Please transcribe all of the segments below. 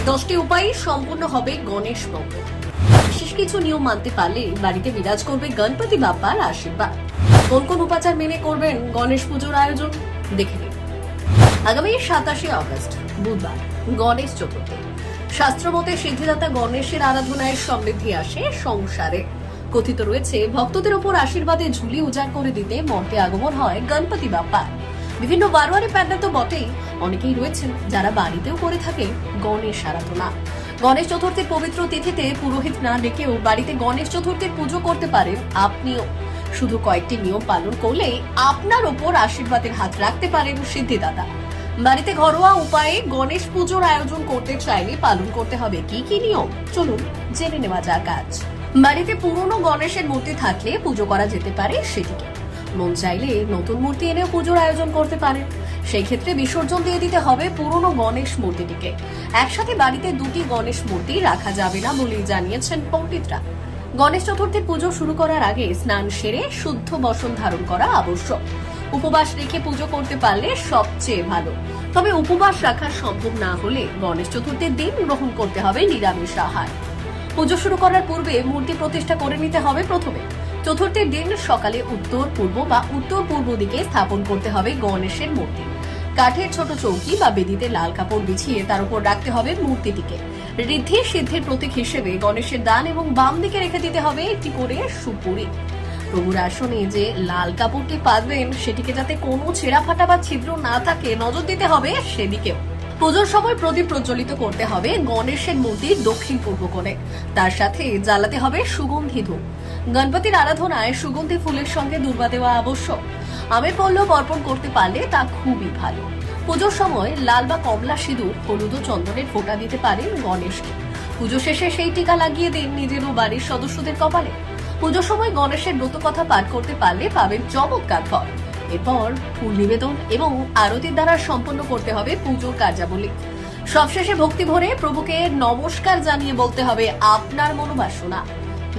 10টি উপায়ে সম্পূর্ণ হবে গণেশ মন্ত্র। বিশেষ কিছু নিয়ম মানতে পারলে বাড়িতে বিরাজ করবে গণপতি বাপ্পার আশীর্বাদ। কোন কোন উপাচার মেনে করবেন গণেশ পুজোর আয়োজন দেখে নিন। আগামী 27 আগস্ট বুধবার গণেশ চতুর্থী। শাস্ত্রমতে সিদ্ধিদাতা গণেশের আরাধনায় সমৃদ্ধি আসে সংসারে। কথিত রয়েছে ভক্তদের উপর আশীর্বাদে ঝুলি উজাড় করে দিতে মন্ত্রে আগমন হয় গণপতি বাপ্পা। বিভিন্ন বারোয়ারি প্যান্ডেল তো বটেই, অনেকেই রয়েছেন যারা বাড়িতেও করে থাকে গণেশ আরাধনা। গণেশ চতুর্থীর পবিত্র তিথিতে পুরোহিত না ডেকেও বাড়িতে গণেশ চতুর্থীর পুজো করতে পারেন আপনিও। শুধু কয়েকটি নিয়ম পালন করলে আপনার ওপর আশীর্বাদের হাত রাখতে পারেন সিদ্ধিদাতা। বাড়িতে ঘরোয়া উপায়ে গণেশ পুজোর আয়োজন করতে চাইলে পালন করতে হবে কি কি নিয়ম, চলুন জেনে নেওয়া যাক আজ। বাড়িতে পুরনো গণেশের মূর্তি থাকলে পুজো করা যেতে পারে সেটিকে। মন চাইলে নতুন মূর্তি এনেও পুজোর আয়োজন করতে পারেন। সেই ক্ষেত্রে বিসর্জন দিয়ে দিতে হবে পুরনো গণেশ মূর্তিটিকে। একসাথে বাড়িতে দুটি গণেশ মূর্তি রাখা যাবে না বলেই জানিয়েছেন পণ্ডিতরা। গণেশ চতুর্থীর পুজো শুরু করার আগে স্নান সেরে শুদ্ধ বসন ধারণ করা আবশ্যক। উপবাস রেখে পুজো করতে পারলে সবচেয়ে ভালো। তবে উপবাস রাখা সম্ভব না হলে গণেশ চতুর্থীর দিন গ্রহণ করতে হবে নিরামিষ আহার। পুজো শুরু করার পূর্বে মূর্তি প্রতিষ্ঠা করে নিতে হবে। প্রথমে চতুর্থীর দিন সকালে উত্তর পূর্ব বা উত্তর পূর্ব দিকে স্থাপন করতে হবে গণেশের মূর্তি। কাঠের ছোট চৌকি বা বেদিতে লাল কাপড় বিছিয়ে তার উপর রাখতে হবে মূর্তিটিকে। ঋদ্ধি সিদ্ধির প্রতীক হিসেবে গণেশের ডান এবং বাম দিকে রেখে দিতে হবে একটি করে সুপুরি। প্রভুর আসনে যে লাল কাপড়টি পাতবেন সেটিকে যাতে কোনো ছেঁড়া ফাটা বা ছিদ্র না থাকে নজর দিতে হবে সেদিকেও। পুজোর সময় প্রদীপ প্রজ্বলিত করতে হবে গণেশের মূর্তির দক্ষিণ পূর্ব কোণে। তার সাথে জ্বালাতে হবে সুগন্ধি ধূপ। গণপতির আরাধনায় সুগন্ধি ফুলের সঙ্গে দূর্বা দেওয়া আবশ্যক। আমের পল্লব অর্পণ করতে পারলে তা খুবই ভালো। পুজোর সময় লাল বা কমলা সিঁদুর, হলুদ ও চন্দনের ফোঁটা দিতে পারেন গণেশকে। পুজো শেষে সেই টিকা লাগিয়ে দিন নিজের ও বাড়ির সদস্যদের কপালে। পুজোর সময় গণেশের ব্রত কথা পাঠ করতে পারলে পাবেন চমৎকার ফল। এরপর ফুল নিবেদন এবং আরতির দ্বারা সম্পন্ন করতে হবে পুজোর কার্যাবলী। সবশেষে ভক্তি ভরে প্রভুকে নমস্কার জানিয়ে বলতে হবে আপনার মনোবাসনা।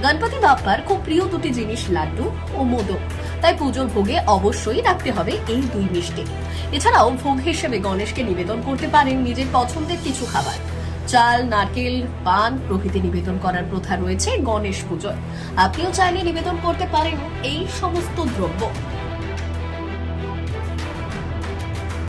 গণপতি বাপ্পার খুব প্রিয় দুটি জিনিস লাড্ডু ও মোদক, তাই পুজোর ভোগে অবশ্যই রাখতে হবে এই দুই মিষ্টি। এছাড়াও ভোগ হিসেবে গণেশকে নিবেদন করতে পারেন নিজের পছন্দের কিছু খাবার। চাল, নারকেল, পান প্রভৃতি নিবেদন করার প্রথা রয়েছে গণেশ পুজোয়। আপনিও চাইলে নিবেদন করতে পারেন এই সমস্ত দ্রব্য।